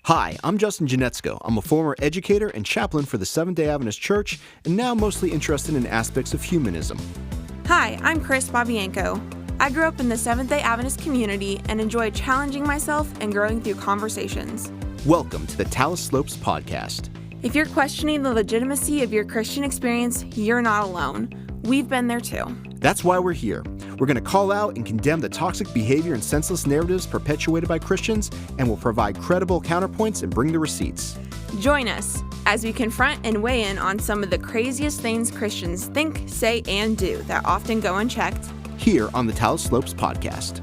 Hi, I'm Justin Janetzko. I'm a former educator and chaplain for the Seventh-day Adventist Church, and now mostly interested in aspects of humanism. Hi, I'm Kris Bobbianco. I grew up in the Seventh-day Adventist community and enjoy challenging myself and growing through conversations. Welcome to the Talus Slopes podcast. If you're questioning the legitimacy of your Christian experience, you're not alone. We've been there too. That's why we're here. We're going to call out and condemn the toxic behavior and senseless narratives perpetuated by Christians, and we'll provide credible counterpoints and bring the receipts. Join us as we confront and weigh in on some of the craziest things Christians think, say, and do that often go unchecked. Here on the Talus Slopes podcast.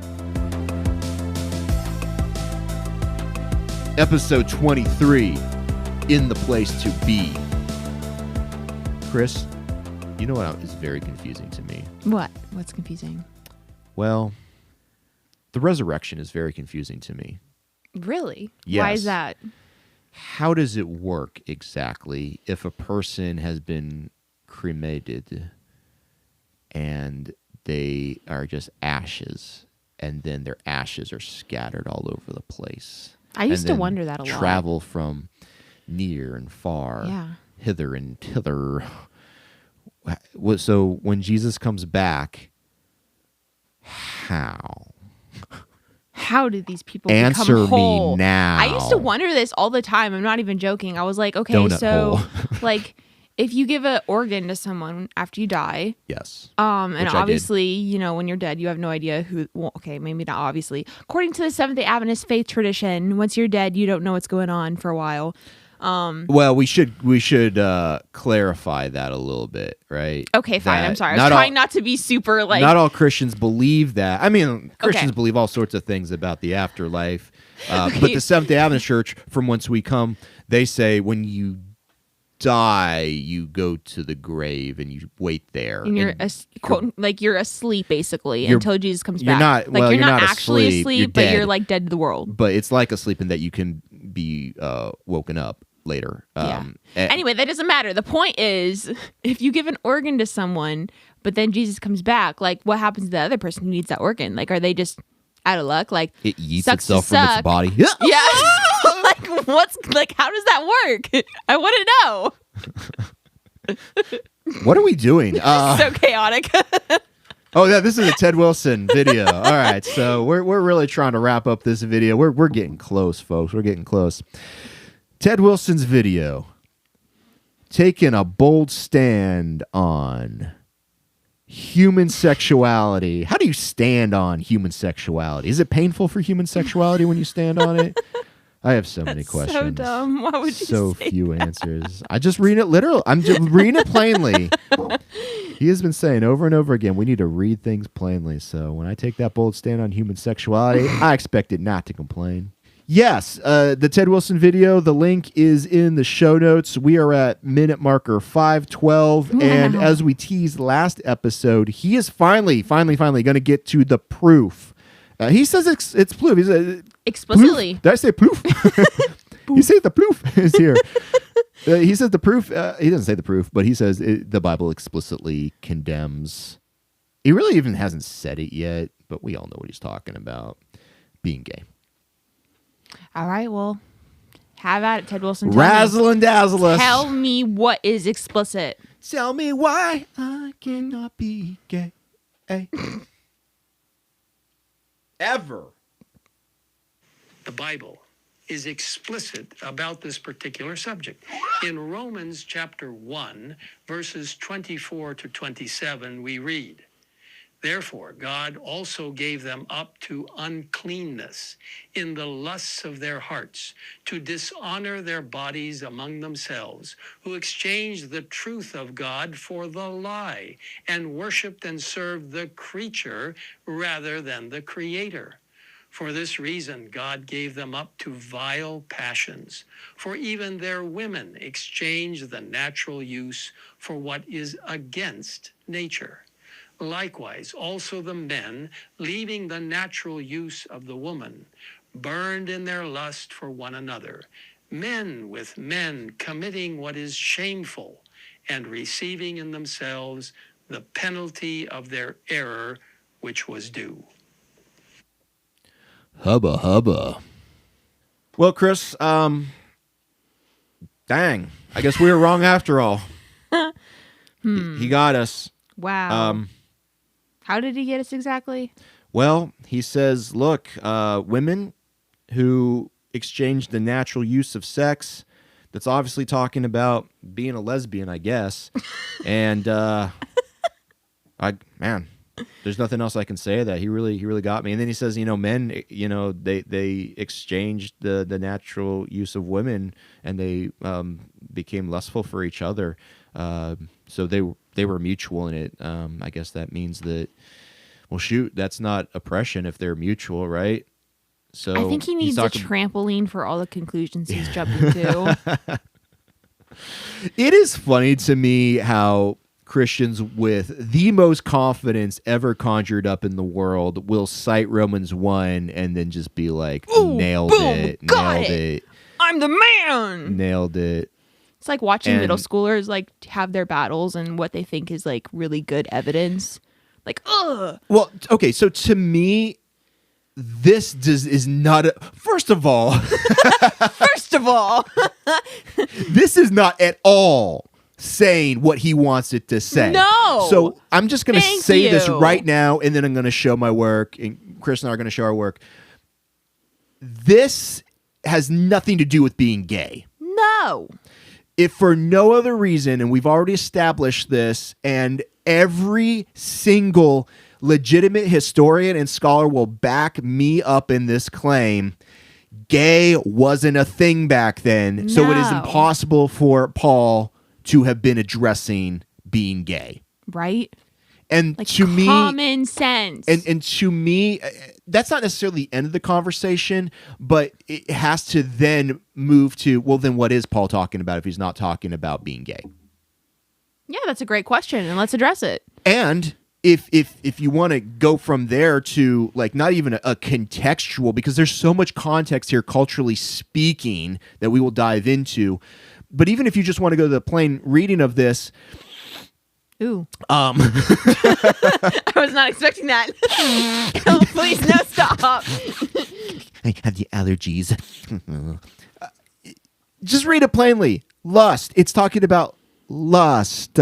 Episode 23, In the Place to Be. Kris, you know what is very confusing to me? What? What's confusing? Well, the resurrection is very confusing to me. Really? Yes. Why is that? How does it work exactly if a person has been cremated and they are just ashes, and then their ashes are scattered all over the place? I used to wonder that a lot. Travel from near and far, hither and thither. So when Jesus comes back, how? How did these people Answer become whole? me now. I used to wonder this all the time. I'm not even joking. I was like, okay, Donut so hole. like if you give an organ to someone after you die, Yes. and Which I obviously, you know, when you're dead, you have no idea who, well, okay, maybe not obviously. According to the Seventh-day Adventist faith tradition, once you're dead, you don't know what's going on for a while. Well, we should clarify that a little bit, right? Okay, fine. That I'm sorry. I was trying not to be super like. Not all Christians believe that. I mean, Christians believe all sorts of things about the afterlife. But the Seventh-day Adventist Church, from whence we come, they say when you die, you go to the grave and you wait there. And you're quote like you're asleep basically You're- until Jesus comes you're back. not- well, you're you're not not actually asleep, you're asleep, but dead. you're like dead to the world. But it's like asleep in that you can be woken up later. Anyway, that doesn't matter. The point is, if you give an organ to someone, but then Jesus comes back, like what happens to the other person who needs that organ? Like, are they just out of luck? Like it eats sucks to itself from its suck. body. Yeah. Like what's like? How does that work? I want to know. What are we doing? So chaotic. Oh yeah, this is a Ted Wilson video. All right, so we're really trying to wrap up this video. We're getting close, folks. We're getting close. Ted Wilson's video, taking a bold stand on human sexuality. How do you stand on human sexuality? Is it painful for human sexuality when you stand on it? I have so many questions. So dumb. Why would you so say few answers. I just read it literal. I'm just reading it plainly. He has been saying over and over again, we need to read things plainly. So when I take that bold stand on human sexuality, I expect it not to complain. Yes, the Ted Wilson video, the link is in the show notes. We are at minute marker 512. And as we teased last episode, he is finally going to get to the proof. He says it's proof. He says, explicitly. Proof? Did I say proof? He says the proof is here. He says the proof. He doesn't say the proof, but he says the Bible explicitly condemns. He really even hasn't said it yet, but we all know what he's talking about. Being gay. All right, well, have at it, Ted Wilson. Razzle and dazzle us. Tell me what is explicit. Tell me why I cannot be gay. Ever. The Bible is explicit about this particular subject. In Romans chapter 1, verses 24 to 27, we read, "Therefore, God also gave them up to uncleanness in the lusts of their hearts, to dishonor their bodies among themselves, who exchanged the truth of God for the lie, and worshiped and served the creature rather than the Creator. For this reason, God gave them up to vile passions. For even their women exchanged the natural use for what is against nature. Likewise, also the men, leaving the natural use of the woman, burned in their lust for one another, men with men committing what is shameful, and receiving in themselves the penalty of their error, which was due." Hubba hubba. Well, Kris, dang, I guess we were wrong after all. He got us. Wow. How did he get us exactly? Well, he says, look, women who exchange the natural use of sex, that's obviously talking about being a lesbian, I guess. And there's nothing else I can say to that. He really got me. And then he says, men, they exchanged the natural use of women, and they became lustful for each other. So they were mutual in it. I guess that means that, well, shoot, that's not oppression if they're mutual, right? So I think he needs a trampoline for all the conclusions he's jumping to. It is funny to me how Christians with the most confidence ever conjured up in the world will cite Romans 1 and then just be like, ooh, nailed boom, it, got nailed it. I'm the man. Nailed it. It's like watching middle schoolers like have their battles and what they think is like really good evidence. Like, ugh. Well, okay, so to me, this is not first of all, this is not at all saying what he wants it to say. No. So I'm just going to say this you. right now, and then I'm going to show my work, and Kris and I are going to show our work. This has nothing to do with being gay. No. If for no other reason, and we've already established this, and every single legitimate historian and scholar will back me up in this claim, gay wasn't a thing back then. So it is No. impossible for Paul to have been addressing being gay. Right? And Like to me, common sense. and to me, that's not necessarily the end of the conversation, but it has to then move to, well, then what is Paul talking about if he's not talking about being gay? Yeah, that's a great question, and let's address it. And if you want to go from there to like not even a contextual, because there's so much context here culturally speaking that we will dive into, but even if you just want to go to the plain reading of this, Ooh. I was not expecting that. Oh, please, no, stop. I have the allergies. Just read it plainly. Lust. It's talking about lust.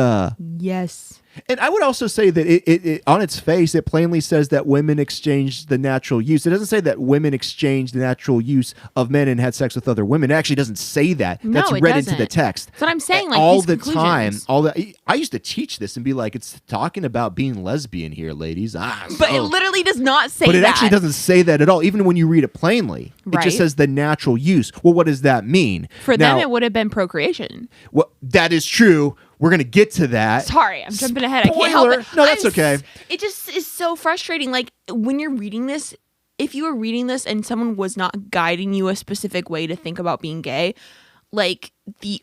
Yes. And I would also say that it on its face, it plainly says that women exchanged the natural use. It doesn't say that women exchanged the natural use of men and had sex with other women. It actually doesn't say that. No, That's it read doesn't. into the text. That's what I'm saying. Like all these the conclusions. time. I used to teach this and be like, it's talking about being lesbian here, ladies. But it literally does not say But it that. actually doesn't say that at all, even when you read it plainly. It Right. just says the natural use. Well, what does that mean? For now, them, it would have been procreation. well, that is true. We're going to get to that. Sorry, I'm jumping ahead. I can't help Spoiler. it. No, that's okay. It just is so frustrating. Like when you're reading this, if you were reading this and someone was not guiding you a specific way to think about being gay, like the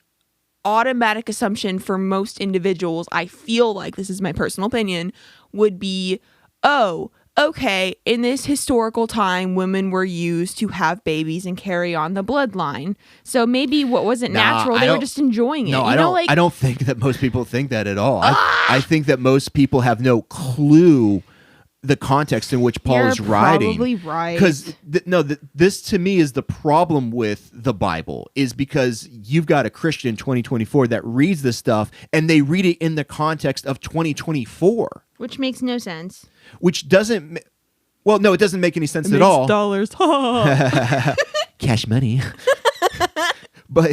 automatic assumption for most individuals, I feel like, this is my personal opinion, would be, oh, okay, in this historical time, women were used to have babies and carry on the bloodline. So maybe what wasn't natural, they were just enjoying it. No, you I know, don't. like, I don't think that most people think that at all. I think that most people have no clue the context in which Paul You're is writing. probably right. Because this to me is the problem with the Bible, is because you've got a Christian in 2024 that reads this stuff and they read it in the context of 2024, which makes no sense. which doesn't. Well, no, it doesn't make any sense at all. Dollars. Cash money. But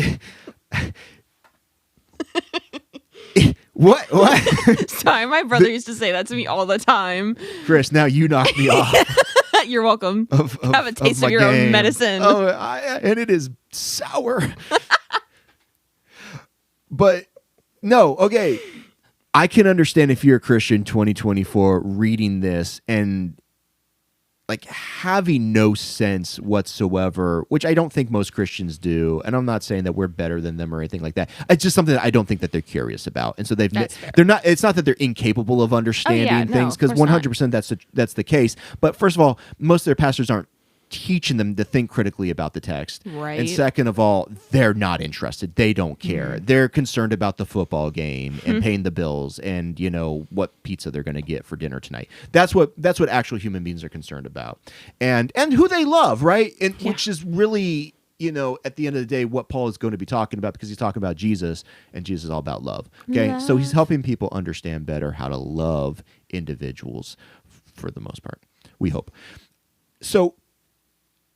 what? Sorry, my brother used to say that to me all the time. Kris, now you knocked me off. You're welcome. Of Have a taste my of your own game. medicine. Oh, and it is sour. But no, okay. I can understand if you're a Christian 2024 reading this and like having no sense whatsoever, which I don't think most Christians do. And I'm not saying that we're better than them or anything like that. It's just something that I don't think that they're curious about. And so they're not, it's not that they're incapable of understanding things, because 100% that's the case. But first of all, most of their pastors aren't teaching them to think critically about the text. Right. And second of all, they're not interested. They don't care. They're concerned about the football game and paying the bills and, you know, what pizza they're going to get for dinner tonight. That's what actual human beings are concerned about. And who they love, right? And which is really at the end of the day, what Paul is going to be talking about, because he's talking about Jesus, and Jesus is all about love. Okay, so he's helping people understand better how to love individuals for the most part, we hope. So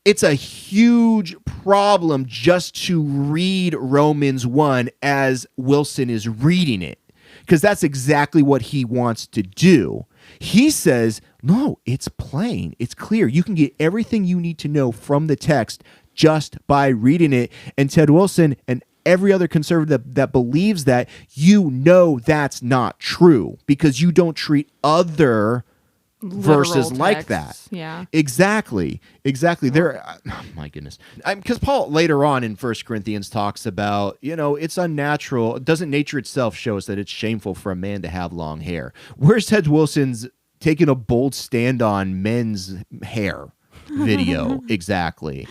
it's a huge problem just to read Romans 1 as Wilson is reading it, because that's exactly what he wants to do. He says, no, it's plain. It's clear. You can get everything you need to know from the text just by reading it. And Ted Wilson and every other conservative that believes that, that's not true, because you don't treat other verses like that. Yeah. Exactly. There. Oh my goodness. Because Paul later on in 1 Corinthians talks about, it's unnatural. Doesn't nature itself show us that it's shameful for a man to have long hair? Where's Ted Wilson's taking a bold stand on men's hair video? Exactly.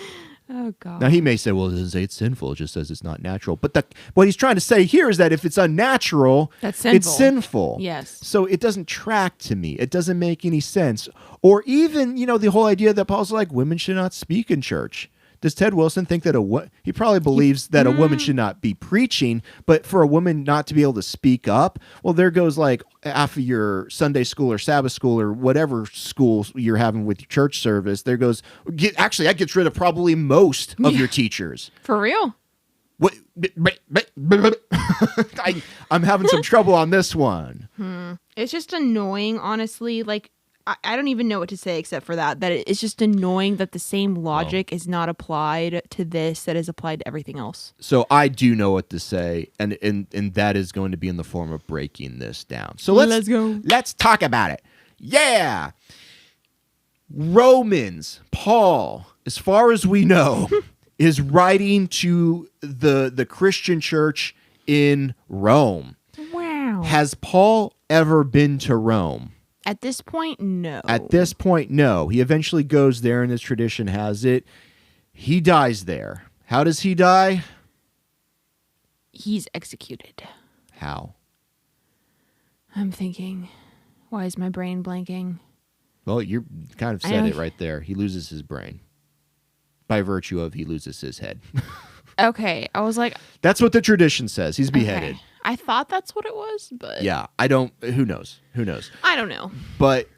Oh, God. Now, he may say, well, it doesn't say it's sinful. It just says it's not natural. But what he's trying to say here is that if it's unnatural, that's sinful. It's sinful. Yes. So it doesn't track to me. It doesn't make any sense. Or even, the whole idea that Paul's like, women should not speak in church. Does Ted Wilson think that he probably believes that a woman should not be preaching, but for a woman not to be able to speak up, well, there goes like half of your Sunday school or Sabbath school or whatever school you're having with your church service. There goes, actually, that gets rid of probably most of your teachers. For real? What? I'm having some trouble on this one. It's just annoying, honestly. Like, I don't even know what to say except for that it's just annoying that the same logic is not applied to this that is applied to everything else. So I do know what to say, and that is going to be in the form of breaking this down. So let's go. Let's talk about it. Yeah. Romans, Paul, as far as we know, is writing to the Christian church in Rome. Wow. Has Paul ever been to Rome? At this point, no. At this point, no. He eventually goes there, and his tradition has it. He dies there. How does he die? He's executed. How? I'm thinking, why is my brain blanking? Well, you kind of said it right there. He loses his brain. By virtue of he loses his head. Okay, I was like... That's what the tradition says. He's beheaded. Okay. I thought that's what it was, but... Yeah, who knows? I don't know. But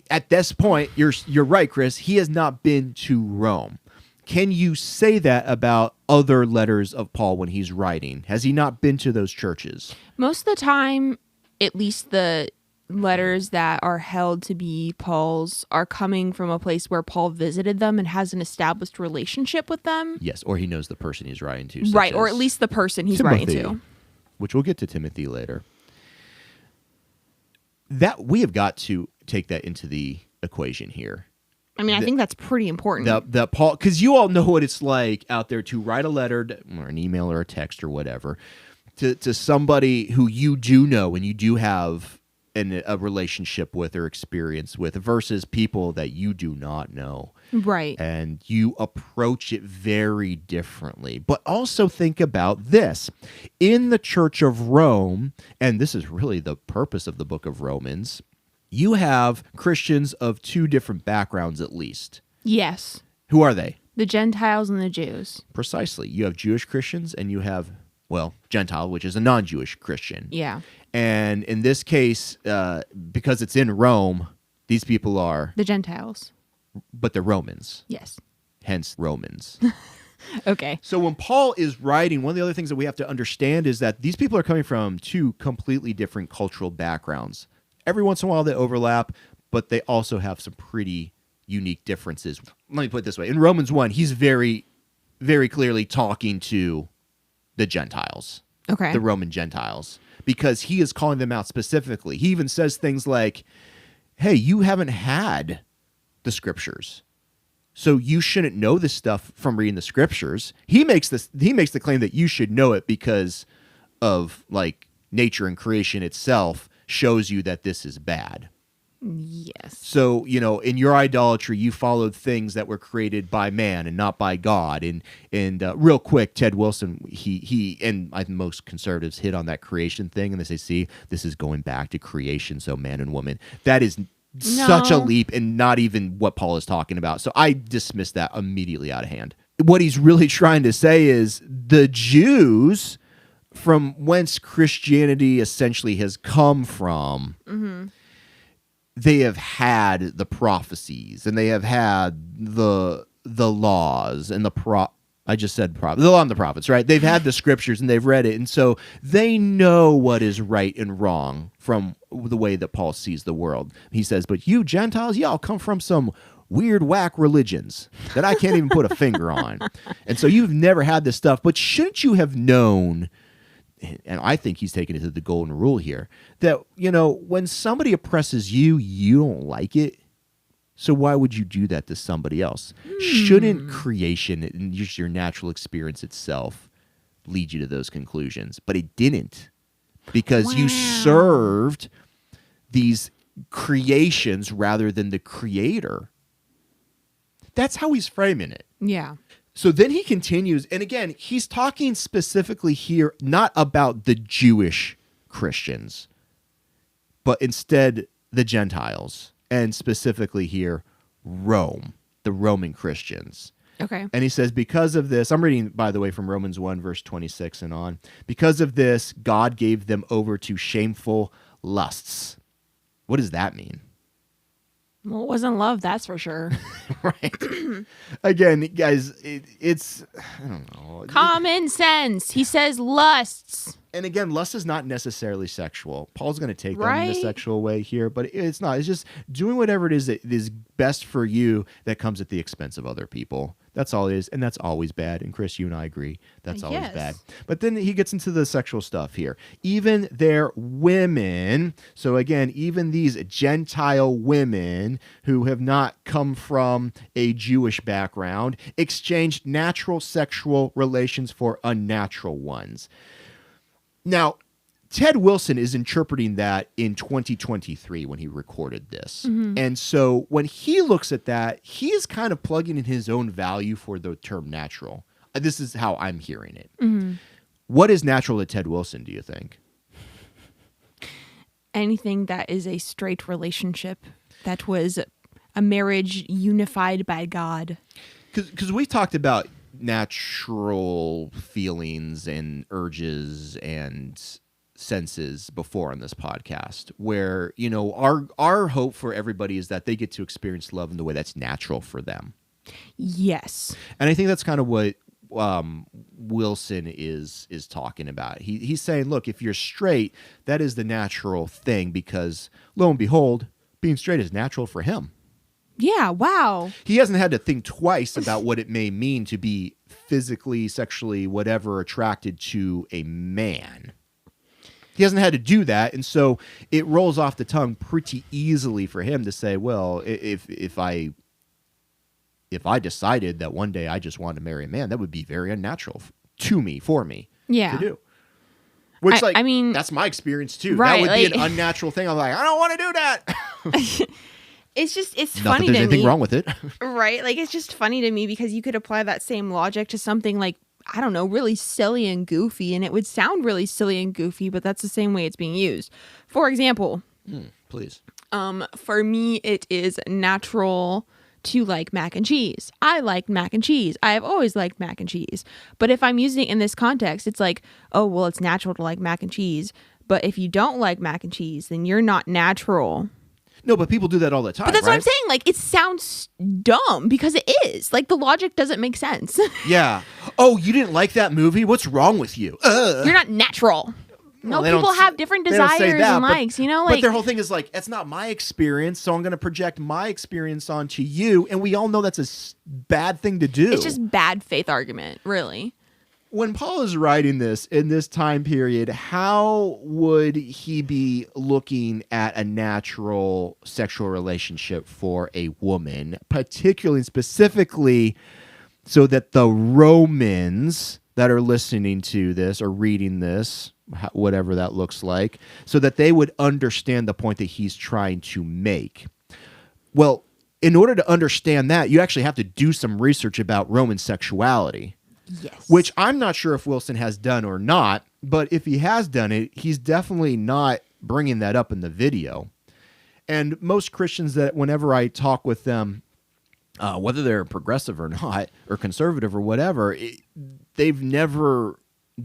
at this point, you're right, Kris. He has not been to Rome. Can you say that about other letters of Paul when he's writing? Has he not been to those churches? Most of the time, at least the letters that are held to be Paul's are coming from a place where Paul visited them and has an established relationship with them. Yes, or he knows the person he's writing to. Right, or at least the person he's Timothy, writing to. Which we'll get to Timothy later. That we have got to take that into the equation here. I mean, I think that's pretty important. That Paul, because you all know what it's like out there to write a letter or an email or a text or whatever to somebody who you do know and you do have a relationship with or experience with versus people that you do not know. Right. And you approach it very differently. But also think about this. In the Church of Rome, and this is really the purpose of the book of Romans, you have Christians of two different backgrounds at least. Yes. Who are they? The Gentiles and the Jews. Precisely. You have Jewish Christians and you have, Gentile, which is a non-Jewish Christian. Yeah. And in this case, because it's in Rome, these people are... The Gentiles. But they're Romans. Yes. Hence Romans. Okay. So when Paul is writing, one of the other things that we have to understand is that these people are coming from two completely different cultural backgrounds. Every once in a while they overlap, but they also have some pretty unique differences. Let me put it this way. In Romans 1, he's very, very clearly talking to the Gentiles. Okay. The Roman Gentiles. Because he is calling them out specifically. He even says things like, hey, you haven't had the scriptures, so you shouldn't know this stuff from reading the scriptures. He makes the claim that you should know it because of nature and creation itself shows you that this is bad. Yes. So, in your idolatry, you followed things that were created by man and not by God. And real quick, Ted Wilson, he and I think most conservatives hit on that creation thing, and they say, see, this is going back to creation, so man and woman. That is such a leap and not even what Paul is talking about. So I dismiss that immediately out of hand. what he's really trying to say is the Jews, from whence Christianity essentially has come from, they have had the prophecies and they have had the laws and I just said the law and the prophets, right? They've had the scriptures and they've read it. And so they know what is right and wrong from the way that Paul sees the world. He says, but you Gentiles, y'all come from some weird whack religions that I can't even put a finger on. And so you've never had this stuff, but shouldn't you have known, and I think he's taking it to the golden rule here, that, when somebody oppresses you, you don't like it. So why would you do that to somebody else? Shouldn't creation and just your natural experience itself lead you to those conclusions? But it didn't, because you served these creations rather than the creator. That's how he's framing it. Yeah. So then he continues, and again, he's talking specifically here not about the Jewish Christians, but instead the Gentiles. And specifically here, Rome, the Roman Christians. Okay. And he says, because of this, I'm reading, by the way, from Romans 1, verse 26 and on. Because of this, God gave them over to shameful lusts. What does that mean? Well, it wasn't love, that's for sure. Right. Again, guys, it's, I don't know. Common sense. He says lusts. And again, lust is not necessarily sexual. Paul's going to take that in the sexual way here, but it's not. It's just doing whatever it is that is best for you that comes at the expense of other people. That's all it is, and that's always bad. And Kris, you and I agree. That's always bad. But then he gets into the sexual stuff here. Even their women, so again, even these Gentile women who have not come from a Jewish background, exchanged natural sexual relations for unnatural ones. Now, Ted Wilson is interpreting that in 2023 when he recorded this. And so when he looks at that, he is kind of plugging in his own value for the term natural. This is how I'm hearing it. What is natural to Ted Wilson, do you think? Anything that is a straight relationship, that was a marriage unified by God. Because we talked about natural feelings and urges and senses before on this podcast, where our hope for everybody is that they get to experience love in the way that's natural for them. Yes. And I think that's kind of what Wilson is talking about. He's saying, look, if you're straight, that is the natural thing, because lo and behold, being straight is natural for him. Yeah, wow. He hasn't had to think twice about what it may mean to be physically, sexually, whatever, attracted to a man. He hasn't had to do that, and so it rolls off the tongue pretty easily for him to say, well, if I decided that one day I just wanted to marry a man, that would be very unnatural for me to do. Which, I mean, that's my experience too. Right, that would be an unnatural thing. I'm like, I don't want to do that. It's Not funny that there's to anything me. wrong with it. Right? Like, it's just funny to me because you could apply that same logic to something like, I don't know, really silly and goofy, and it would sound really silly and goofy, but that's the same way it's being used. For example, Please. for me, it is natural to like mac and cheese. I like mac and cheese. I have always liked mac and cheese. But if I'm using it in this context, it's like, oh, well, it's natural to like mac and cheese. But if you don't like mac and cheese, then you're not natural. No, but people do that all the time. But that's right? what I'm saying. Like, it sounds dumb because it is. Like, the logic doesn't make sense. Yeah. Oh, you didn't like that movie? What's wrong with you? You're not natural. Well, No, people have different desires and likes, but their whole thing is like, it's not my experience, so I'm going to project my experience onto you, and we all know that's a bad thing to do. It's just bad faith argument, really. When Paul is writing this in this time period, how would he be looking at a natural sexual relationship for a woman, particularly specifically so that the Romans that are listening to this or reading this, whatever that looks like, so that they would understand the point that he's trying to make? Well, in order to understand that, you actually have to do some research about Roman sexuality. Yes. Which I'm not sure if Wilson has done or not, but if he has done it, he's definitely not bringing that up in the video. And most Christians that whenever I talk with them whether they're progressive or not, or conservative or whatever, they've never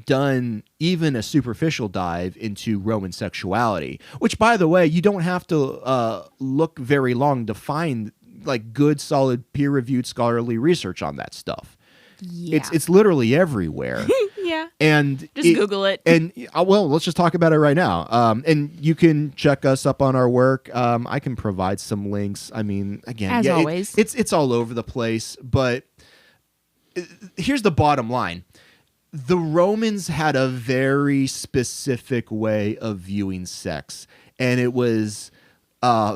done even a superficial dive into Roman sexuality, which, by the way, you don't have to look very long to find like good, solid, peer-reviewed scholarly research on that stuff. Yeah. It's literally everywhere. Yeah. And Just Google it. And well, let's just talk about it right now. And you can check us up on our work. I can provide some links. I mean, again, As always. it's all over the place. But here's the bottom line: the Romans had a very specific way of viewing sex, and it was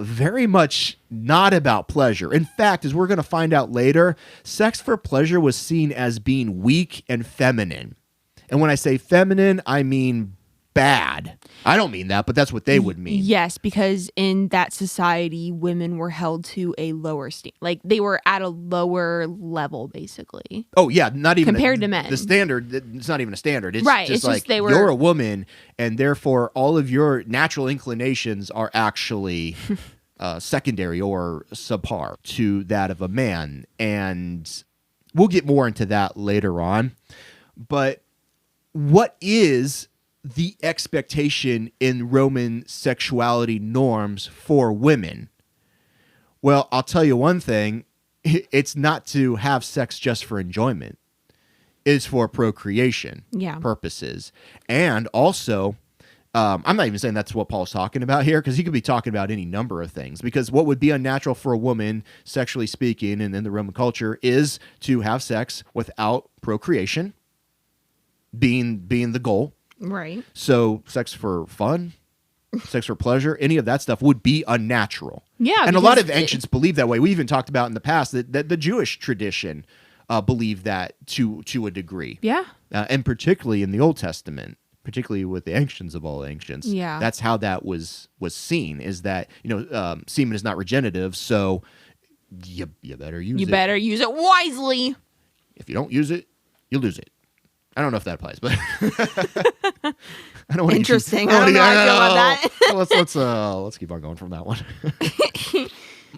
very much not about pleasure. In fact, as we're going to find out later, sex for pleasure was seen as being weak and feminine. And when I say feminine, I mean bad. I don't mean that, but that's what they would mean. Yes, because in that society, women were held to a lower like they were at a lower level, basically. Oh yeah, not even compared to men. The standard, it's not even a standard. It's right. Just it's like just they were. You're a woman, and therefore all of your natural inclinations are actually secondary or subpar to that of a man. And we'll get more into that later on. But what is the expectation in Roman sexuality norms for women? Well, I'll tell you one thing. It's not to have sex just for enjoyment. It's for procreation purposes. And also, I'm not even saying that's what Paul's talking about here, because he could be talking about any number of things. Because what would be unnatural for a woman, sexually speaking, and in the Roman culture, is to have sex without procreation being the goal. Right. So sex for fun, sex for pleasure, any of that stuff would be unnatural. Yeah. And a lot of ancients believe that way. We even talked about in the past that the Jewish tradition believed that to a degree. Yeah. And particularly in the Old Testament, particularly with the ancients of all ancients. Yeah. That's how that was seen, is that, semen is not regenerative, so you better use it. You better use it wisely. If you don't use it, you lose it. I don't know if that applies, but I don't want to. Interesting. I don't know how I feel about that. Let's keep on going from that one.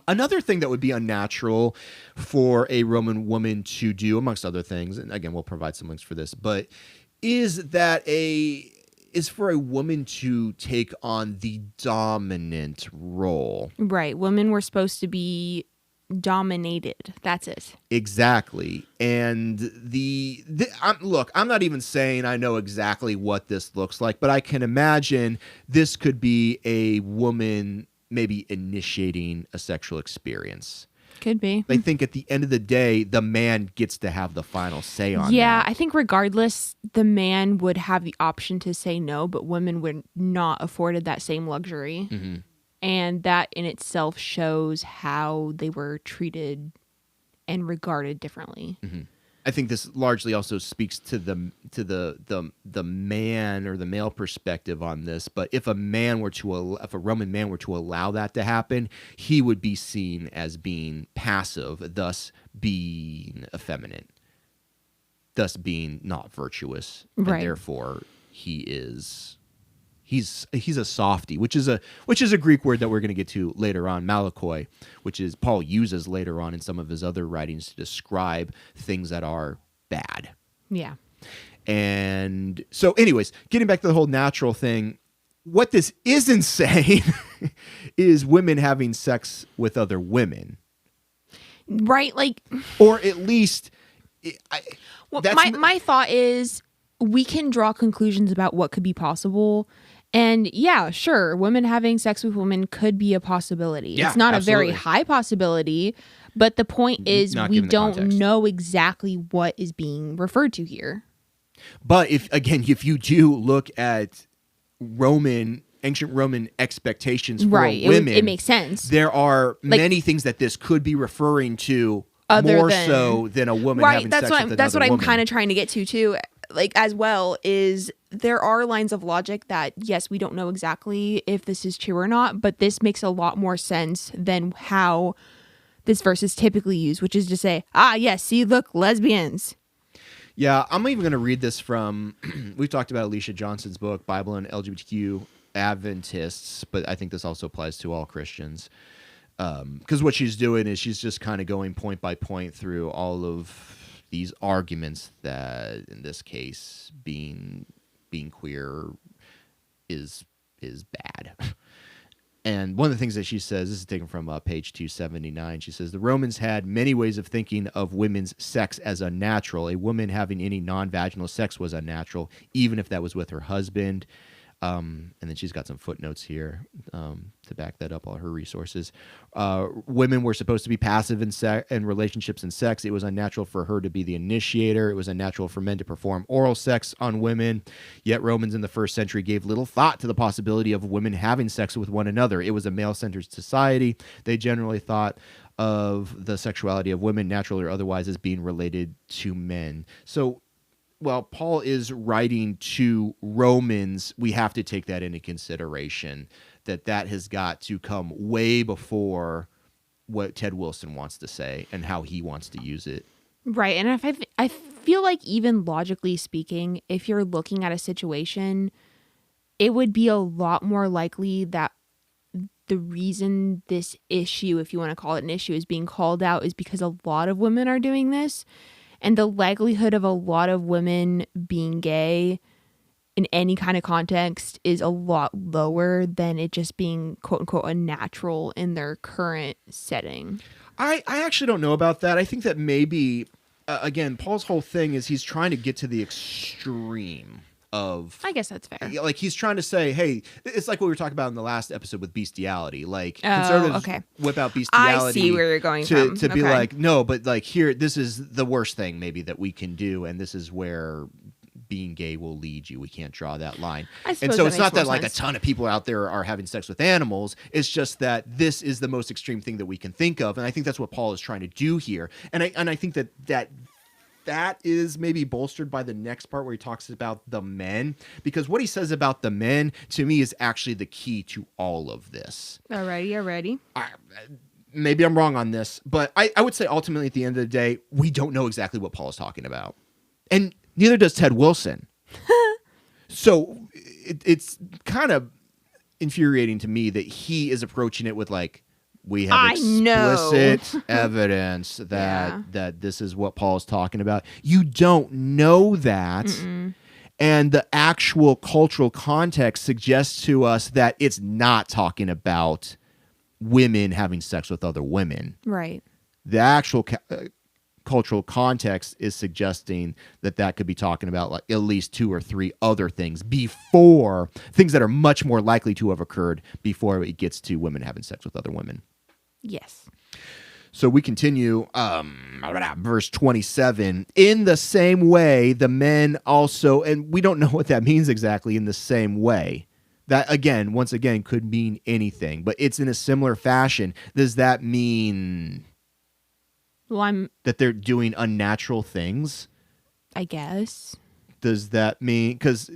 Another thing that would be unnatural for a Roman woman to do, amongst other things, and again, we'll provide some links for this, but is for a woman to take on the dominant role. Right. Women were supposed to be dominated. That's it. Exactly. And look, I'm not even saying I know exactly what this looks like, but I can imagine this could be a woman maybe initiating a sexual experience. Could be. I think at the end of the day, the man gets to have the final say on Yeah, that. I think regardless, the man would have the option to say no, but women were not afforded that same luxury. Mm-hmm. And that in itself shows how they were treated and regarded differently. Mm-hmm. I think this largely also speaks to the man or the male perspective on this. But if a Roman man were to allow that to happen, he would be seen as being passive, thus being effeminate, thus being not virtuous, right. And therefore he's a softy, which is a Greek word that we're going to get to later on, malakoi, which is Paul uses later on in some of his other writings to describe things that are bad. Yeah. And so anyways, getting back to the whole natural thing, what this isn't saying is women having sex with other women. Right, like, or at least my thought is we can draw conclusions about what could be possible. And yeah, sure, women having sex with women could be a possibility. Yeah, it's not absolutely. a very high possibility, but the point is we don't context. know exactly what is being referred to here. But if you do look at ancient Roman expectations for women, it makes sense. There are many things that this could be referring to so than a woman having sex with another woman. That's what I'm kind of trying to get to too. Like, as well, is there are lines of logic that, yes, we don't know exactly if this is true or not, but this makes a lot more sense than how this verse is typically used, which is to say, yes, see, look, lesbians. Yeah, I'm even going to read this from, we've talked about Alicia Johnson's book, Bible and LGBTQ Adventists, but I think this also applies to all Christians. Because what she's doing is she's just kind of going point by point through all of these arguments that, in this case, being queer is bad. And one of the things that she says, this is taken from page 279, she says, the Romans had many ways of thinking of women's sex as unnatural. A woman having any non-vaginal sex was unnatural, even if that was with her husband. And then she's got some footnotes here to back that up, all her resources. Women were supposed to be passive in relationships and sex. It was unnatural for her to be the initiator. It was unnatural for men to perform oral sex on women. Yet Romans in the first century gave little thought to the possibility of women having sex with one another. It was a male-centered society. They generally thought of the sexuality of women, natural or otherwise, as being related to men. So while Paul is writing to Romans, we have to take that into consideration, that has got to come way before what Ted Wilson wants to say and how he wants to use it. Right. And I feel like even logically speaking, if you're looking at a situation, it would be a lot more likely that the reason this issue, if you want to call it an issue, is being called out is because a lot of women are doing this. And the likelihood of a lot of women being gay in any kind of context is a lot lower than it just being, quote unquote, unnatural in their current setting. I actually don't know about that. I think that maybe, again, Paul's whole thing is he's trying to get to the extreme of... I guess that's fair. Like, he's trying to say, hey, it's like what we were talking about in the last episode with bestiality. Like, conservatives whip out bestiality. I see where you're going to be like, no, but like here, this is the worst thing maybe that we can do, and this is where being gay will lead you. We can't draw that line. And so it's not that like a ton of people out there are having sex with animals. It's just that this is the most extreme thing that we can think of, and I think that's what Paul is trying to do here. And I think that is maybe bolstered by the next part where he talks about the men, because what he says about the men to me is actually the key to all of this. Alrighty. Maybe I'm wrong on this, but I would say ultimately at the end of the day, we don't know exactly what Paul is talking about. And neither does Ted Wilson. So it's kind of infuriating to me that he is approaching it with like, we have explicit evidence that this is what Paul is talking about. You don't know that. Mm-mm. And the actual cultural context suggests to us that it's not talking about women having sex with other women. Right. The actual cultural context is suggesting that could be talking about like at least 2 or 3 other things before, things that are much more likely to have occurred before it gets to women having sex with other women. Yes. So we continue, verse 27. In the same way, the men also, and we don't know what that means exactly, in the same way. That, again, once again, could mean anything, but it's in a similar fashion. Does that mean that they're doing unnatural things? I guess. Does that mean, because...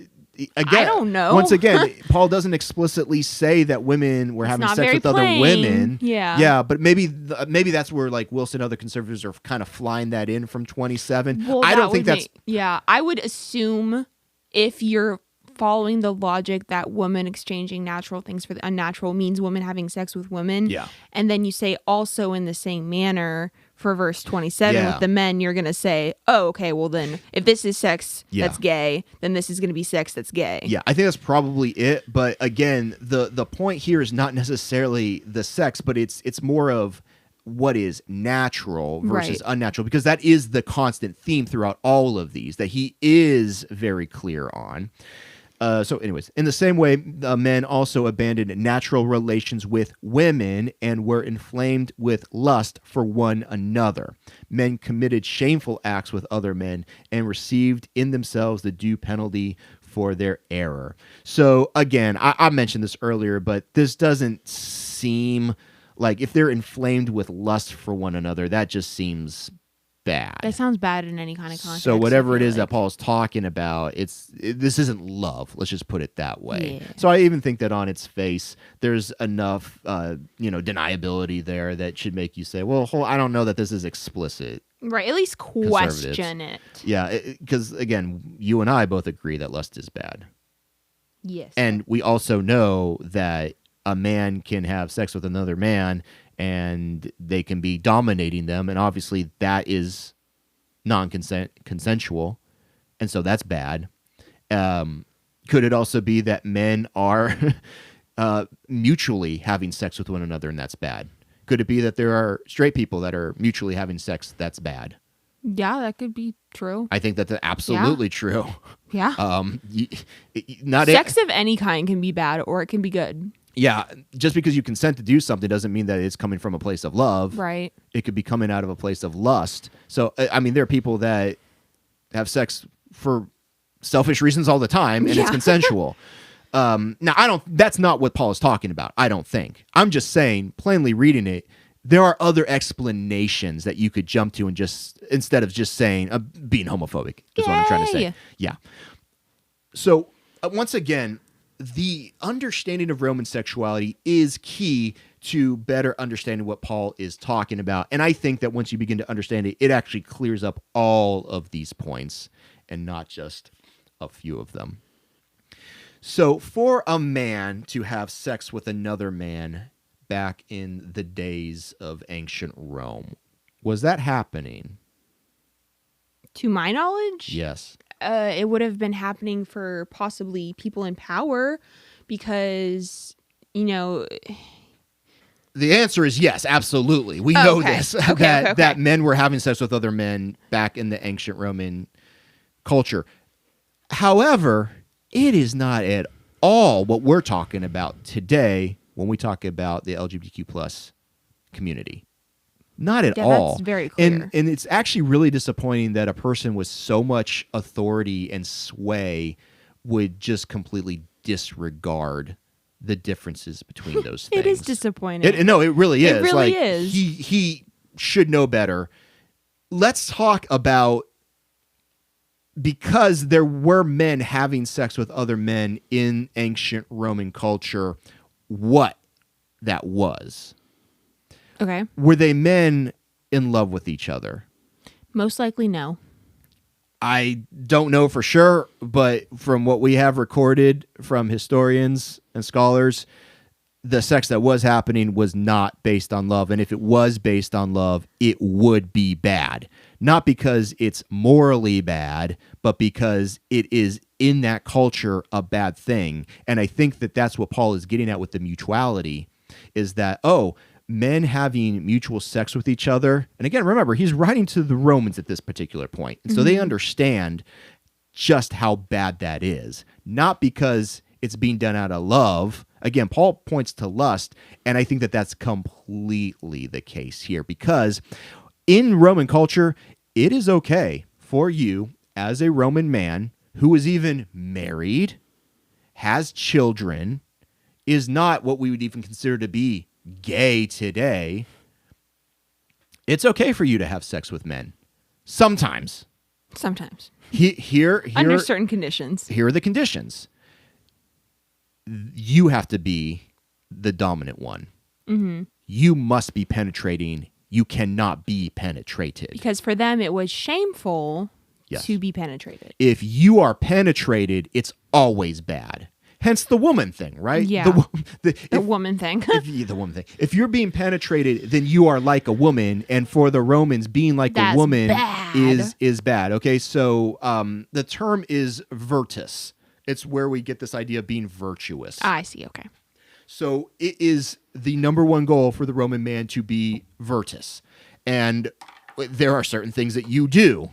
Again, I don't know. Once again, Paul doesn't explicitly say that women were having sex with other women. Yeah, but maybe that's where like Wilson and other conservatives are kind of flying that in from 27. Well, I don't think that's... I would assume if you're following the logic that women exchanging natural things for the unnatural means women having sex with women. Yeah. And then you say also in the same manner for verse 27 with the men, you're going to say, oh, okay, well then if this is sex that's gay, then this is going to be sex that's gay. Yeah, I think that's probably it. But again, the point here is not necessarily the sex, but it's more of what is natural versus unnatural, because that is the constant theme throughout all of these that he is very clear on. So anyways, in the same way, the men also abandoned natural relations with women and were inflamed with lust for one another. Men committed shameful acts with other men and received in themselves the due penalty for their error. So again, I mentioned this earlier, but this doesn't seem like, if they're inflamed with lust for one another, that just seems bad. That sounds bad in any kind of context. So whatever it is that Paul's talking about, this isn't love. Let's just put it that way. Yeah. So I even think that on its face, there's enough, deniability there that should make you say, well, I don't know that this is explicit. Right. At least question it. Yeah. Because again, you and I both agree that lust is bad. Yes. And we also know that a man can have sex with another man and they can be dominating them, and obviously that is consensual, and so that's bad. Could it also be that men are mutually having sex with one another, and that's bad? Could it be that there are straight people that are mutually having sex that's bad? Yeah, that could be true. I think that's absolutely true. Yeah. Not Sex of any kind can be bad or it can be good. Yeah, just because you consent to do something doesn't mean that it's coming from a place of love. Right. It could be coming out of a place of lust. So, I mean, there are people that have sex for selfish reasons all the time, and it's consensual. Now, that's not what Paul is talking about, I don't think. I'm just saying, plainly reading it, there are other explanations that you could jump to and just, instead of just saying, being homophobic, is what I'm trying to say. Yeah. So, once again, the understanding of Roman sexuality is key to better understanding what Paul is talking about. And I think that once you begin to understand it, it actually clears up all of these points and not just a few of them. So for a man to have sex with another man back in the days of ancient Rome, was that happening? To my knowledge? Yes. It would have been happening for possibly people in power because, The answer is yes, absolutely. We know this, that men were having sex with other men back in the ancient Roman culture. However, it is not at all what we're talking about today when we talk about the LGBTQ plus community. Not at all. That's very clear. And it's actually really disappointing that a person with so much authority and sway would just completely disregard the differences between those things. It is disappointing. No, it really is. It really is. He should know better. Let's talk about, because there were men having sex with other men in ancient Roman culture, what that was. Okay. Were they men in love with each other? Most likely no. I don't know for sure, but from what we have recorded from historians and scholars, the sex that was happening was not based on love. And if it was based on love, it would be bad. Not because it's morally bad, but because it is in that culture a bad thing. And I think that that's what Paul is getting at with the mutuality, is that, men having mutual sex with each other. And again, remember, he's writing to the Romans at this particular point. And so they understand just how bad that is. Not because it's being done out of love. Again, Paul points to lust, and I think that that's completely the case here, because in Roman culture, it is okay for you as a Roman man who is even married, has children, is not what we would even consider to be gay today. It's okay for you to have sex with men. Sometimes. Here Under certain conditions. Here are the conditions. You have to be the dominant one. Mm-hmm. You must be penetrating. You cannot be penetrated. Because for them, it was shameful Yes. to be penetrated. If you are penetrated, it's always bad. Hence the woman thing, right? Yeah. The woman thing. The woman thing. If you're being penetrated, then you are like a woman, and for the Romans, being like a woman is bad. Okay, so the term is virtus. It's where we get this idea of being virtuous. I see. Okay. So it is the number one goal for the Roman man to be virtus, and there are certain things that you do.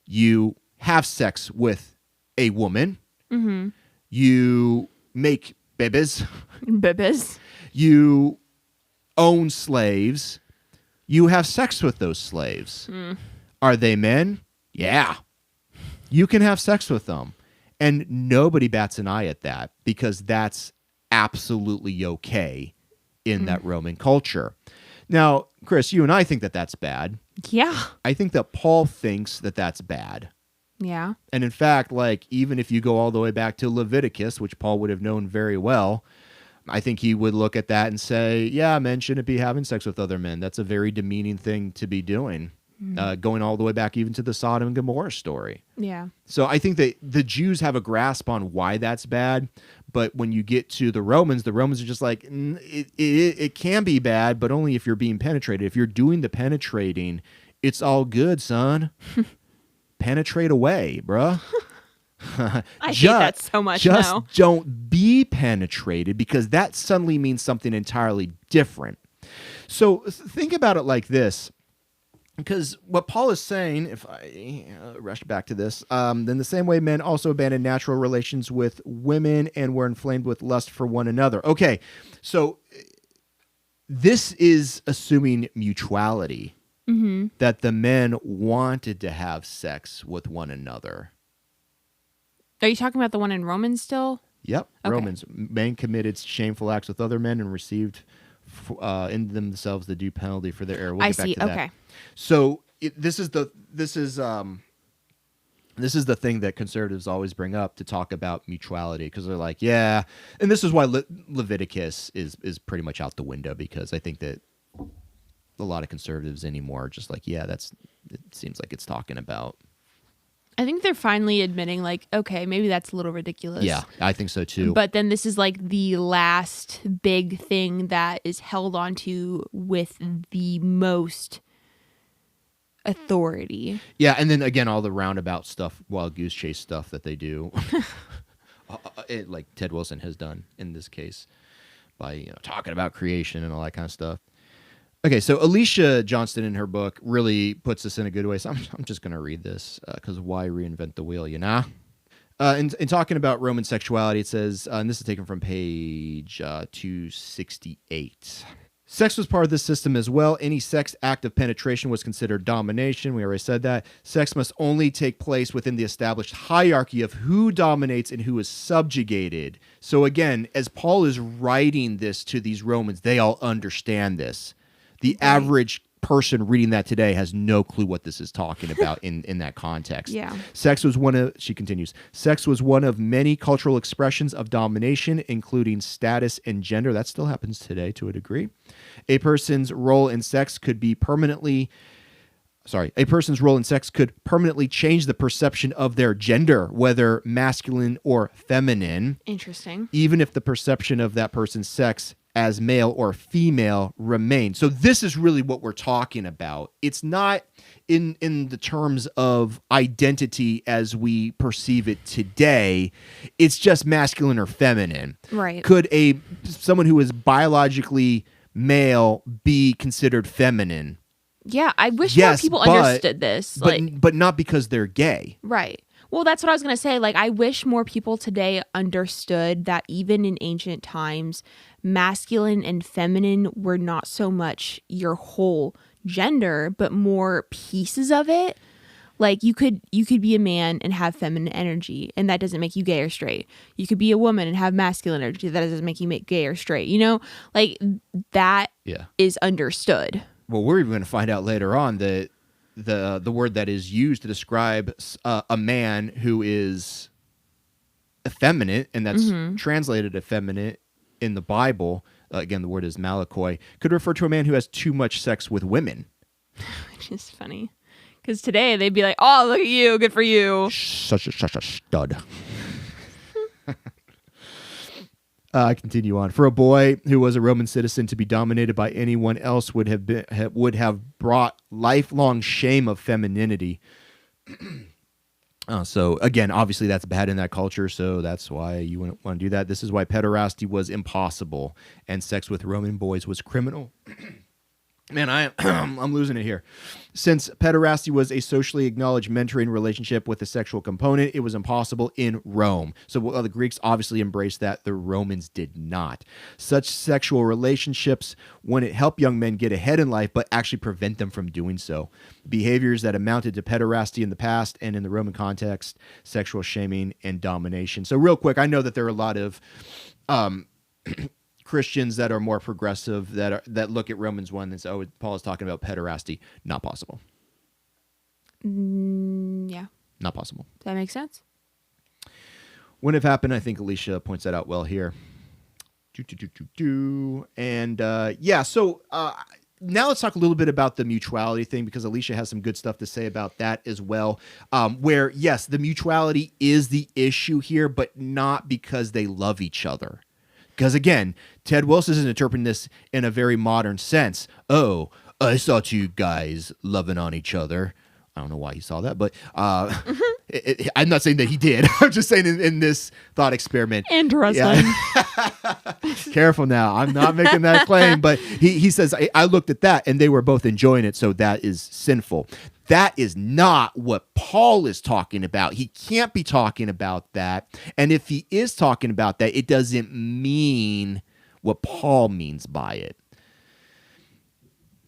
You have sex with a woman. Mm-hmm. You make babies. Babies. You own slaves. You have sex with those slaves. Are they men? Yeah. You can have sex with them. And nobody bats an eye at that, because that's absolutely okay in that Roman culture. Now, Kris, you and I think that that's bad. Yeah. I think that Paul thinks that that's bad. Yeah. And in fact, even if you go all the way back to Leviticus, which Paul would have known very well, I think he would look at that and say, yeah, men shouldn't be having sex with other men. That's a very demeaning thing to be doing, going all the way back even to the Sodom and Gomorrah story. Yeah. So I think that the Jews have a grasp on why that's bad, But when you get to the Romans are just like, it can be bad, but only if you're being penetrated. If you're doing the penetrating, it's all good, son. Penetrate away, bruh. I hate that so much just now. don't be penetrated, because that suddenly means something entirely different. So think about it like this. Because what Paul is saying, if I rush back to this, then the same way men also abandoned natural relations with women and were inflamed with lust for one another. Okay, so this is assuming mutuality, that the men wanted to have sex with one another. Are you talking about the one in Romans still? Yep, Okay. Romans. Men committed shameful acts with other men and received in themselves the due penalty for their error. We'll I get back see. to that. Okay. So this is the thing that conservatives always bring up to talk about mutuality, because they're like, yeah, and this is why Leviticus is pretty much out the window, because I think that a lot of conservatives anymore are just like, yeah, it seems like it's talking about. I think they're finally admitting, like, okay, maybe that's a little ridiculous. Yeah, I think so too. But then this is like the last big thing that is held onto with the most authority. Yeah, and then again, all the roundabout stuff, wild goose chase stuff that they do, like Ted Wilson has done in this case, by talking about creation and all that kind of stuff. Okay, so Alicia Johnston in her book really puts this in a good way. So I'm just going to read this, because why reinvent the wheel, you know? In talking about Roman sexuality, it says, and this is taken from page 268. Sex was part of this system as well. Any sex act of penetration was considered domination. We already said that. Sex must only take place within the established hierarchy of who dominates and who is subjugated. So again, as Paul is writing this to these Romans, they all understand this. The average person reading that today has no clue what this is talking about in that context. Yeah. She continues, sex was one of many cultural expressions of domination, including status and gender. That still happens today to a degree. A person's role in sex could permanently change the perception of their gender, whether masculine or feminine. Interesting. Even if the perception of that person's sex as male or female remain. So this is really what we're talking about. It's not in the terms of identity as we perceive it today. It's just masculine or feminine. Right. Could someone who is biologically male be considered feminine? Yeah, I wish more people understood this. But not because they're gay. Right. Well, that's what I was going to say. Like, I wish more people today understood that even in ancient times, masculine and feminine were not so much your whole gender, but more pieces of it. Like, you could be a man and have feminine energy, and that doesn't make you gay or straight. You could be a woman and have masculine energy. That doesn't make you gay or straight. Like, that is understood. Well, we're even going to find out later on that the word that is used to describe a man who is effeminate, and that's translated effeminate in the Bible, again, the word is malakoi, could refer to a man who has too much sex with women. Which is funny. Because today they'd be like, oh, look at you, good for you. Such a stud. I continue on. For a boy who was a Roman citizen to be dominated by anyone else would have brought lifelong shame of femininity. So again, obviously that's bad in that culture, so that's why you wouldn't want to do that. This is why pederasty was impossible and sex with Roman boys was criminal. Man, I'm losing it here. Since pederasty was a socially acknowledged mentoring relationship with a sexual component, it was impossible in Rome. So the Greeks obviously embraced that. The Romans did not. Such sexual relationships wouldn't help young men get ahead in life, but actually prevent them from doing so. Behaviors that amounted to pederasty in the past and in the Roman context, sexual shaming and domination. So real quick, I know that there are a lot of Christians that are more progressive that look at Romans 1 and say, oh, Paul is talking about pederasty. Not possible. Yeah. Not possible. Does that make sense? Wouldn't have happened. I think Alicia points that out well here. And so now let's talk a little bit about the mutuality thing, because Alicia has some good stuff to say about that as well. Where, yes, the mutuality is the issue here, but not because they love each other. Because, again, Ted Wilson is interpreting this in a very modern sense. Oh, I saw two guys loving on each other. I don't know why he saw that, but I'm not saying that he did. I'm just saying in this thought experiment. Interesting. Yeah. Careful now. I'm not making that claim, but he says, I looked at that and they were both enjoying it, so that is sinful. That is not what Paul is talking about. He can't be talking about that. And if he is talking about that, it doesn't mean what Paul means by it.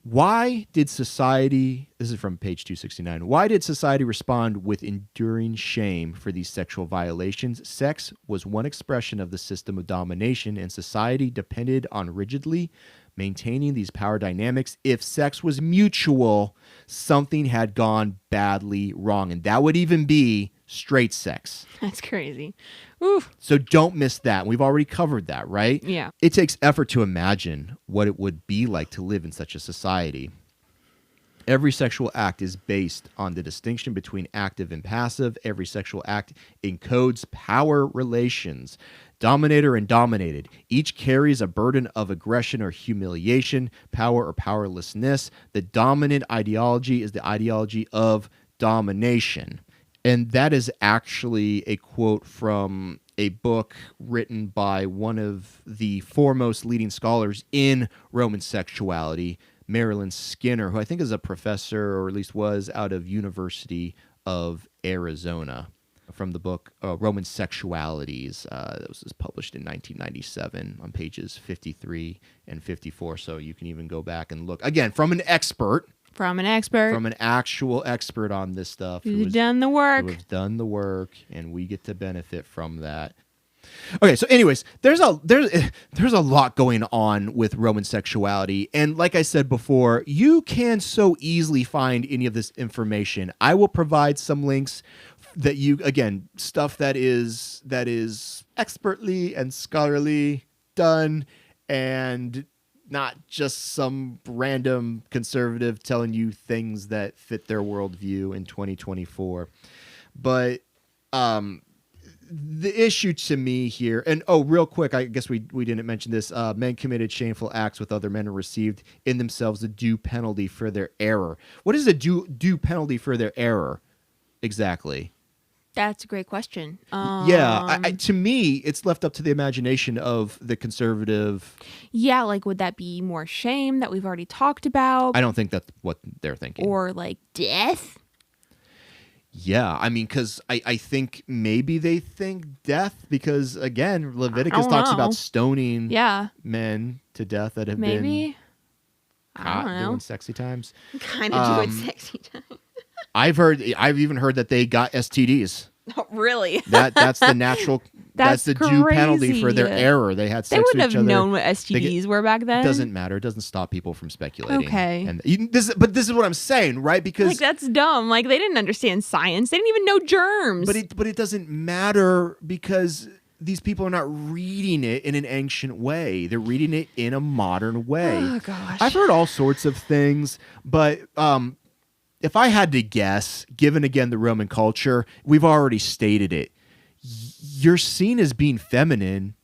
Why did society, this is from page 269, why did society respond with enduring shame for these sexual violations? Sex was one expression of the system of domination, and society depended on rigidly maintaining these power dynamics. If sex was mutual, something had gone badly wrong, and that would even be straight sex. That's crazy. Oof. So don't miss that. We've already covered that, right? Yeah. It takes effort to imagine what it would be like to live in such a society. Every sexual act is based on the distinction between active and passive. Every sexual act encodes power relations, dominator and dominated. Each carries a burden of aggression or humiliation, power or powerlessness. The dominant ideology is the ideology of domination. And that is actually a quote from a book written by one of the foremost leading scholars in Roman sexuality, Marilyn Skinner, who I think is a professor, or at least was, out of University of Arizona, from the book Roman Sexualities. That was published in 1997 on pages 53 and 54. So you can even go back and look, again, from an expert. From an expert. From an actual expert on this stuff. Who's done the work. Who has done the work, and we get to benefit from that. Okay, so anyways, there's a lot going on with Roman sexuality, and like I said before, you can so easily find any of this information. I will provide some links that you, again, stuff that is expertly and scholarly done, and not just some random conservative telling you things that fit their worldview in 2024. But the issue to me here, and real quick, I guess we didn't mention this. Men committed shameful acts with other men and received in themselves a due penalty for their error. What is a due penalty for their error exactly? That's a great question. Yeah, to me, it's left up to the imagination of the conservative. Yeah, like, would that be more shame that we've already talked about? I don't think that's what they're thinking. Or, like, death? Yeah, I mean, because I think maybe they think death, because, again, Leviticus talks about stoning men to death that have been caught doing sexy times. Kind of doing sexy times. I've even heard that they got STDs. Oh, really? That's the natural. that's the due penalty for their crazy. error. They had sex with each other. They would have known what STDs were back then. It doesn't matter. It doesn't stop people from speculating. Okay. And but this is what I'm saying, right? Because like, that's dumb. Like, they didn't understand science. They didn't even know germs. But it doesn't matter, because these people are not reading it in an ancient way. They're reading it in a modern way. Oh gosh. I've heard all sorts of things, but if I had to guess, given again the Roman culture, we've already stated it. You're seen as being feminine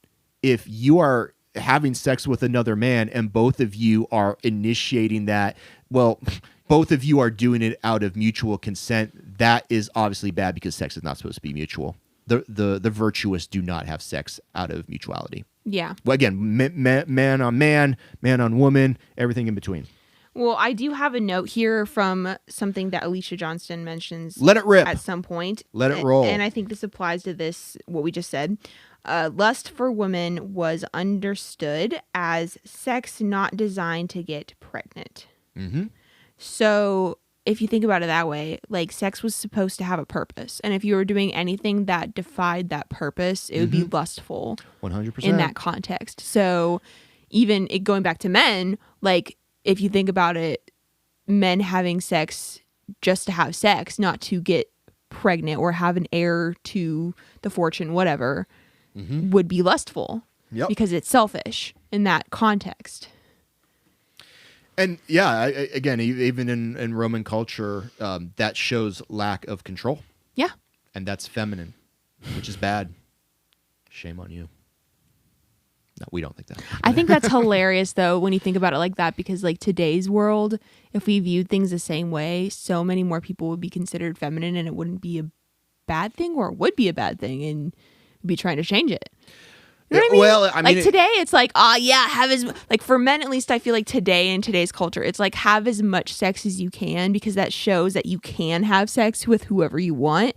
if you are having sex with another man and both of you are initiating that. Well, both of you are doing it out of mutual consent. That is obviously bad, because sex is not supposed to be mutual. The virtuous do not have sex out of mutuality. Yeah. Well, again, man on man, man on woman, everything in between. Well, I do have a note here from something that Alicia Johnston mentions. Let it rip. At some point. Let it roll. And I think this applies to this, what we just said. Lust for women was understood as sex not designed to get pregnant. Mm-hmm. So if you think about it that way, like, sex was supposed to have a purpose. And if you were doing anything that defied that purpose, it would be lustful. 100%. In that context. So even going back to men, like, if you think about it, men having sex just to have sex, not to get pregnant or have an heir to the fortune, whatever, would be lustful. Yep. Because it's selfish in that context. And again, even in Roman culture, that shows lack of control. Yeah. And that's feminine, which is bad. Shame on you. No, we don't think that. I think that's hilarious, though, when you think about it like that, because like today's world, if we viewed things the same way, so many more people would be considered feminine, and it wouldn't be a bad thing, or it would be a bad thing, and we'd be trying to change it. You know what I mean? Well, I mean, like today, it's like, have as like for men, at least I feel like today in today's culture, it's like have as much sex as you can, because that shows that you can have sex with whoever you want.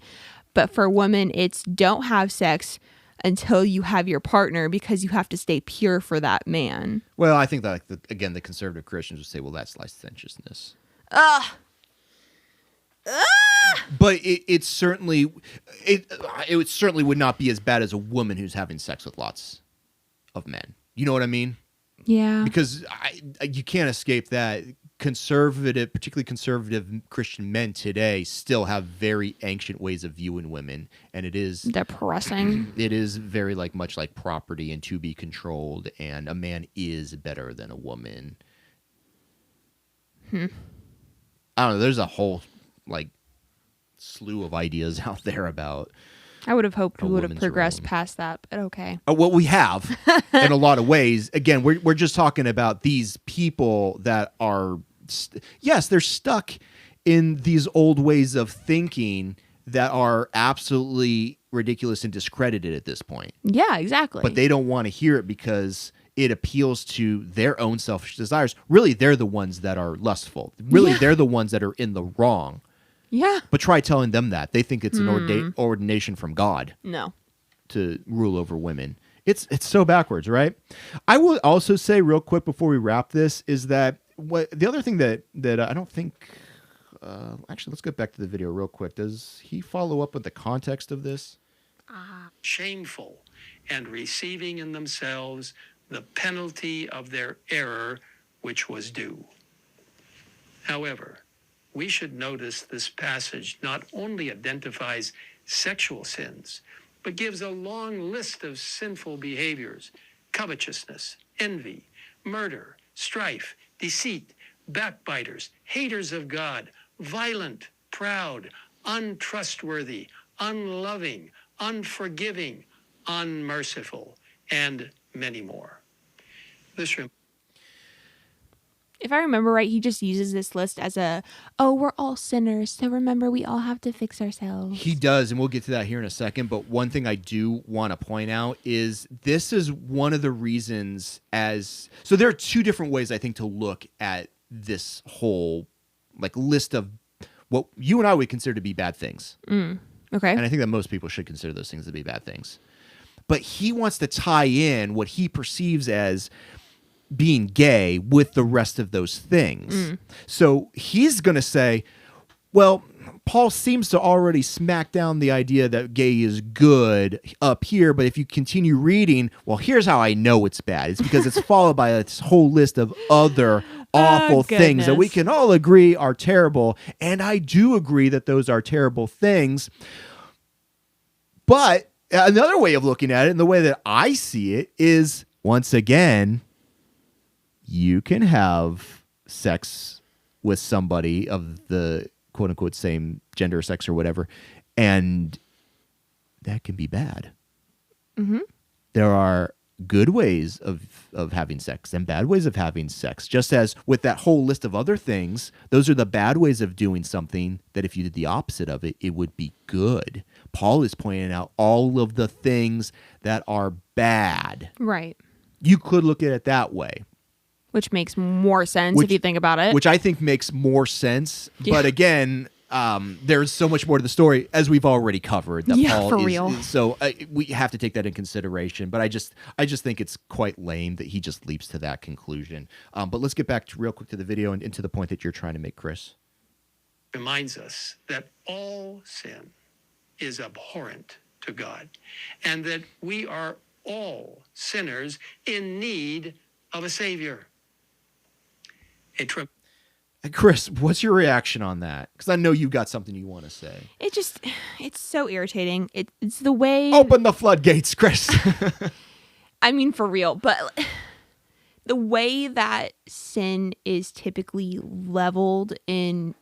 But for women, it's don't have sex until you have your partner, because you have to stay pure for that man. Well, I think that, again, the conservative Christians would say, well, that's licentiousness. But it certainly would not be as bad as a woman who's having sex with lots of men. You know what I mean? Yeah. Because you can't escape that. Particularly conservative Christian men today still have very ancient ways of viewing women, and it is depressing. It is very much like property and to be controlled, and a man is better than a woman. I don't know. There's a whole slew of ideas out there about. I would have hoped we would have woman's progressed role. past that, but okay. Well, we have in a lot of ways. Again, we're just talking about these people that are, yes, they're stuck in these old ways of thinking that are absolutely ridiculous and discredited at this point. Yeah, exactly. But they don't want to hear it because it appeals to their own selfish desires. Really, they're the ones that are lustful. Really, they're the ones that are in the wrong. Yeah. But try telling them that. They think it's an ordination from God. No. To rule over women. It's so backwards, right? I will also say real quick before we wrap this is that the other thing that I don't think actually, let's get back to the video real quick. Does he follow up with the context of this? Shameful and receiving in themselves the penalty of their error, which was due. However, we should notice this passage not only identifies sexual sins, but gives a long list of sinful behaviors: covetousness, envy, murder, strife, deceit, backbiters, haters of God, violent, proud, untrustworthy, unloving, unforgiving, unmerciful, and many more. If I remember right, he just uses this list as we're all sinners, so remember we all have to fix ourselves. He does, and we'll get to that here in a second. But one thing I do want to point out is this is one of the reasons so there are two different ways I think to look at this whole list of what you and I would consider to be bad things. Okay. And I think that most people should consider those things to be bad things. But he wants to tie in what he perceives as being gay with the rest of those things. So he's going to say, well, Paul seems to already smack down the idea that gay is good up here, but if you continue reading, well, here's how I know it's bad. It's because it's followed by this whole list of other awful things that we can all agree are terrible. And I do agree that those are terrible things. But another way of looking at it, and the way that I see it, is once again, you can have sex with somebody of the quote unquote same gender, sex, or whatever, and that can be bad. There are good ways of having sex and bad ways of having sex, just as with that whole list of other things, those are the bad ways of doing something that if you did the opposite of it, it would be good. Paul is pointing out all of the things that are bad. Right. You could look at it that way. Which makes more sense if you think about it. Which I think makes more sense. Yeah. But again, there's so much more to the story, as we've already covered. That Paul for real. So we have to take that in consideration. But I just think it's quite lame that he just leaps to that conclusion. But let's get back real quick to the video and into the point that you're trying to make, Kris. Reminds us that all sin is abhorrent to God, and that we are all sinners in need of a Savior. Kris, what's your reaction on that? Because I know you've got something you want to say. It's so irritating. It's the way... Open the floodgates, Kris. I mean, for real. But the way that sin is typically leveled in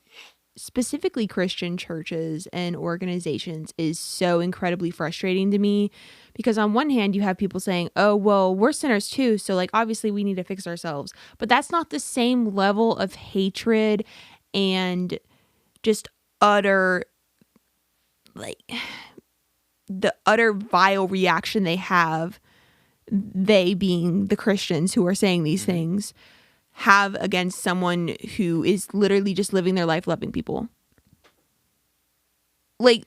specifically Christian churches and organizations is so incredibly frustrating to me, because on one hand you have people saying, oh, well, we're sinners too, so like obviously we need to fix ourselves. But that's not the same level of hatred and just utter, like, the utter vile reaction they have, they being the Christians who are saying these things, have against someone who is literally just living their life loving people. Like,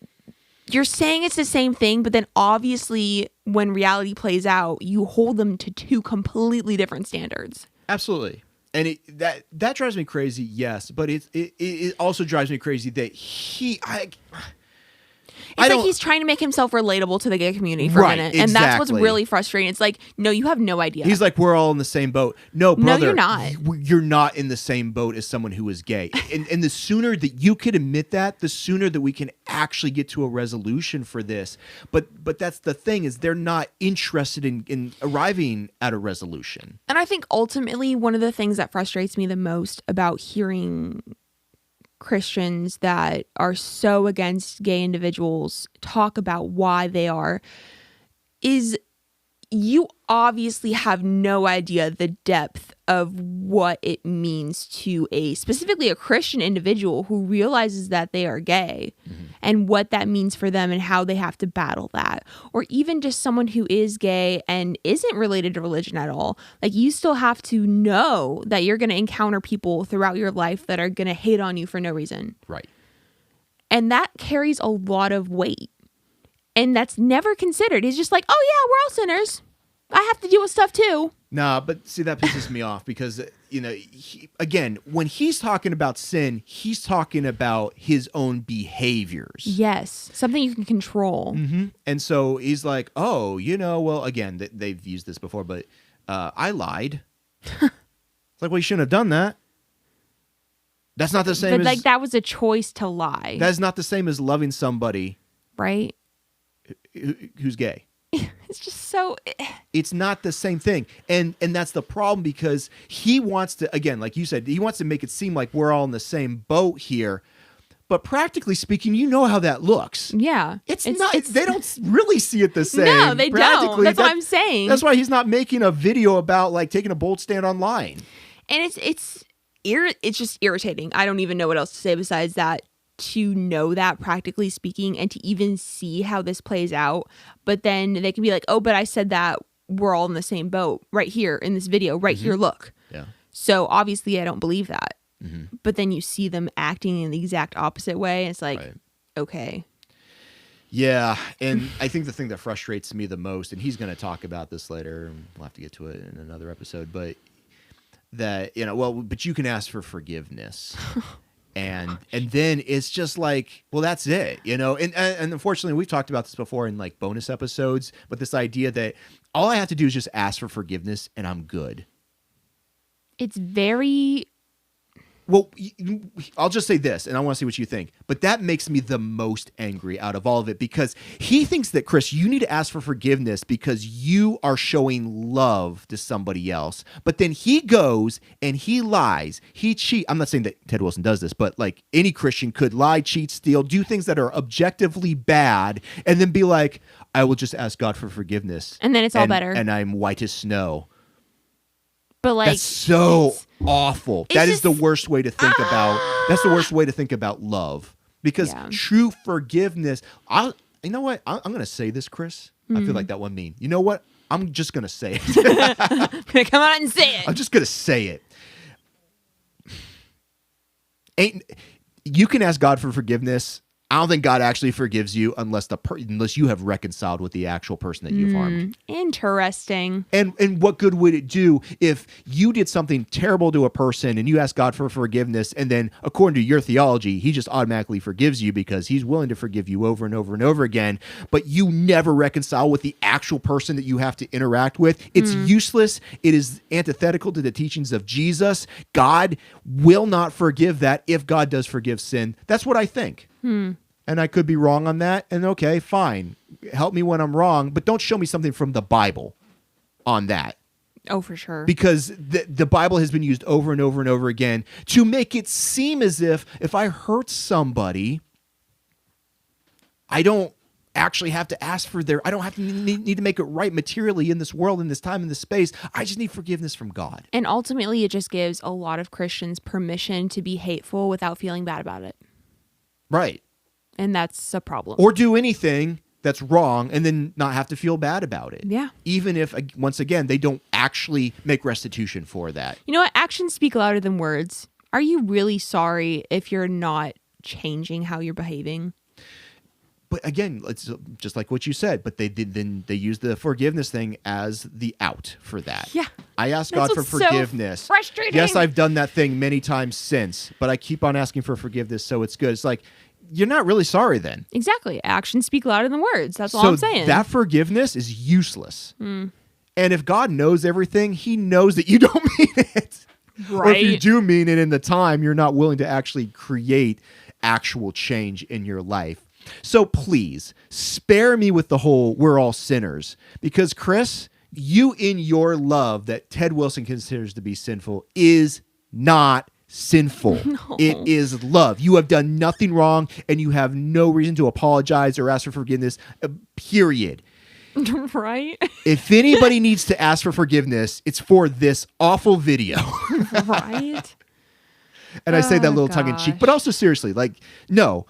you're saying it's the same thing, but then obviously when reality plays out, you hold them to two completely different standards. Absolutely. And that drives me crazy, yes, but it also drives me crazy that It's like he's trying to make himself relatable to the gay community for a minute. And that's what's really frustrating. It's like, no, you have no idea. He's like, we're all in the same boat. No, brother. No, you're not. You're not in the same boat as someone who is gay. And the sooner that you can admit that, the sooner that we can actually get to a resolution for this. But that's the thing, is they're not interested in arriving at a resolution. And I think ultimately one of the things that frustrates me the most about hearing Christians that are so against gay individuals talk about why they are is you obviously have no idea the depth of what it means to specifically a Christian individual who realizes that they are gay, and what that means for them and how they have to battle that. Or even just someone who is gay and isn't related to religion at all. Like, you still have to know that you're going to encounter people throughout your life that are going to hate on you for no reason. Right. And that carries a lot of weight. And that's never considered. It's just like, oh yeah, we're all sinners. I have to deal with stuff too. Nah, but see, that pisses me off because, again, when he's talking about sin, he's talking about his own behaviors. Yes, something you can control. Mm-hmm. And so he's like, oh, well, again, they've used this before, but I lied. It's like, well, you shouldn't have done that. That's not the same but, like, that was a choice to lie. That's not the same as loving somebody. Right? Who's gay. It's just so... It's not the same thing. And that's the problem, because he wants to, again, like you said, he wants to make it seem like we're all in the same boat here. But practically speaking, you know how that looks. Yeah. It's not, they don't really see it the same. No, they don't. That's what I'm saying. That's why he's not making a video about, like, taking a bold stand online. And it's just irritating. I don't even know what else to say besides that. To know that, practically speaking, and to even see how this plays out. But then they can be like, oh, but I said that we're all in the same boat right here in this video, right here, look. Yeah. So obviously I don't believe that. But then you see them acting in the exact opposite way. And it's like, okay. Yeah. And I think the thing that frustrates me the most, and he's going to talk about this later, and we'll have to get to it in another episode, but that, but you can ask for forgiveness. And then it's just like, well, that's it, and unfortunately we've talked about this before in like bonus episodes, but this idea that all I have to do is just ask for forgiveness and I'm good. It's very... Well, I'll just say this, and I want to see what you think, but that makes me the most angry out of all of it, because he thinks that, Kris, you need to ask for forgiveness because you are showing love to somebody else. But then he goes and he lies. He cheats. I'm not saying that Ted Wilson does this, but like any Christian could lie, cheat, steal, do things that are objectively bad, and then be like, I will just ask God for forgiveness. And then it's all better. And I'm white as snow. But like, that's so awful. That is the worst way to think about. That's the worst way to think about love, because true forgiveness. You know what? I'm going to say this, Kris. I feel like that one mean. You know what? I'm just going to say it. I'm going to come out and say it. I'm just going to say it. You can ask God for forgiveness. I don't think God actually forgives you unless you have reconciled with the actual person that you've harmed. Interesting. And what good would it do if you did something terrible to a person and you ask God for forgiveness, and then according to your theology, he just automatically forgives you because he's willing to forgive you over and over and over again, but you never reconcile with the actual person that you have to interact with? It's useless. It is antithetical to the teachings of Jesus. God will not forgive that if God does forgive sin. That's what I think. And I could be wrong on that. And okay, fine. Help me when I'm wrong, but don't show me something from the Bible on that. Oh, for sure. Because the Bible has been used over and over and over again to make it seem as if I hurt somebody, I don't actually have to ask for I don't have to need to make it right materially in this world, in this time, in this space. I just need forgiveness from God. And ultimately, it just gives a lot of Christians permission to be hateful without feeling bad about it. Right. And that's a problem. Or do anything that's wrong and then not have to feel bad about it. Yeah. Even if, once again, they don't actually make restitution for that. You know what? Actions speak louder than words. Are you really sorry if you're not changing how you're behaving? But again, it's just like what you said, but they use the forgiveness thing as the out for that. Yeah. I ask That's God for what's so forgiveness. frustrating. Yes, I've done that thing many times since, but I keep on asking for forgiveness, so it's good. It's like, you're not really sorry then. Exactly. Actions speak louder than words. That's all So I'm saying. that forgiveness is useless. And if God knows everything, he knows that you don't mean it. Right. Or if you do mean it in the time, you're not willing to actually create actual change in your life. So please, spare me with the whole we're all sinners. Because Kris, you in your love that Ted Wilson considers to be sinful is not sinful. No. It is love. You have done nothing wrong and you have no reason to apologize or ask for forgiveness, period. Right? If anybody needs to ask for forgiveness, it's for this awful video. Right? And I say that a little tongue in cheek, but also seriously, like, no,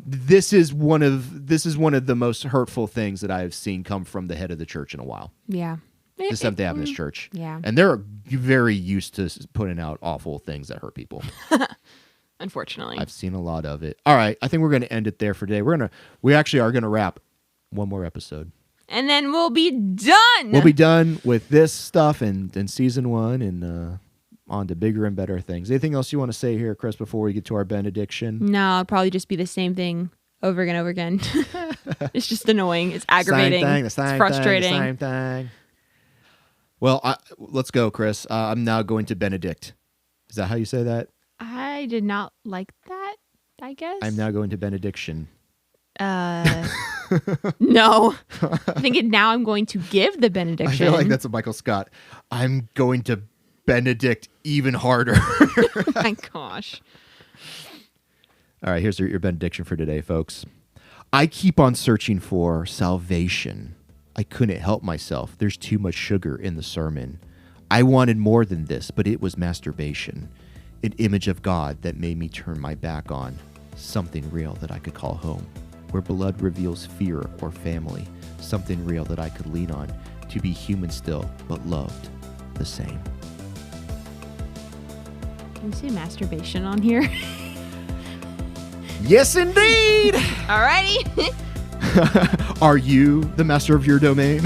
this is one of the most hurtful things that I have seen come from the head of the church in a while. Yeah. The Seventh-day Adventist Church. Yeah. And they're very used to putting out awful things that hurt people. Unfortunately. I've seen a lot of it. All right, I think we're going to end it there for today. We actually are going to wrap one more episode. And then we'll be done. We'll be done with this stuff and season 1 and on to bigger and better things. Anything else you want to say here, Kris, before we get to our benediction? No, it'll probably just be the same thing over and over again. It's just annoying. It's aggravating. The same it's frustrating. Thing, the same thing. Well, let's go, Kris. I'm now going to benedict. Is that how you say that? I did not like that, I guess. I'm now going to benediction. No. I think now I'm going to give the benediction. I feel like that's a Michael Scott. I'm going to benedict even harder. Oh my gosh. All right, here's your benediction for today, folks. I keep on searching for salvation. I couldn't help myself. There's too much sugar in the sermon. I wanted more than this, but it was masturbation. An image of God that made me turn my back on something real that I could call home, where blood reveals fear or family, something real that I could lean on to be human still, but loved the same. Can you say masturbation on here? Yes, indeed! Alrighty. Are you the master of your domain?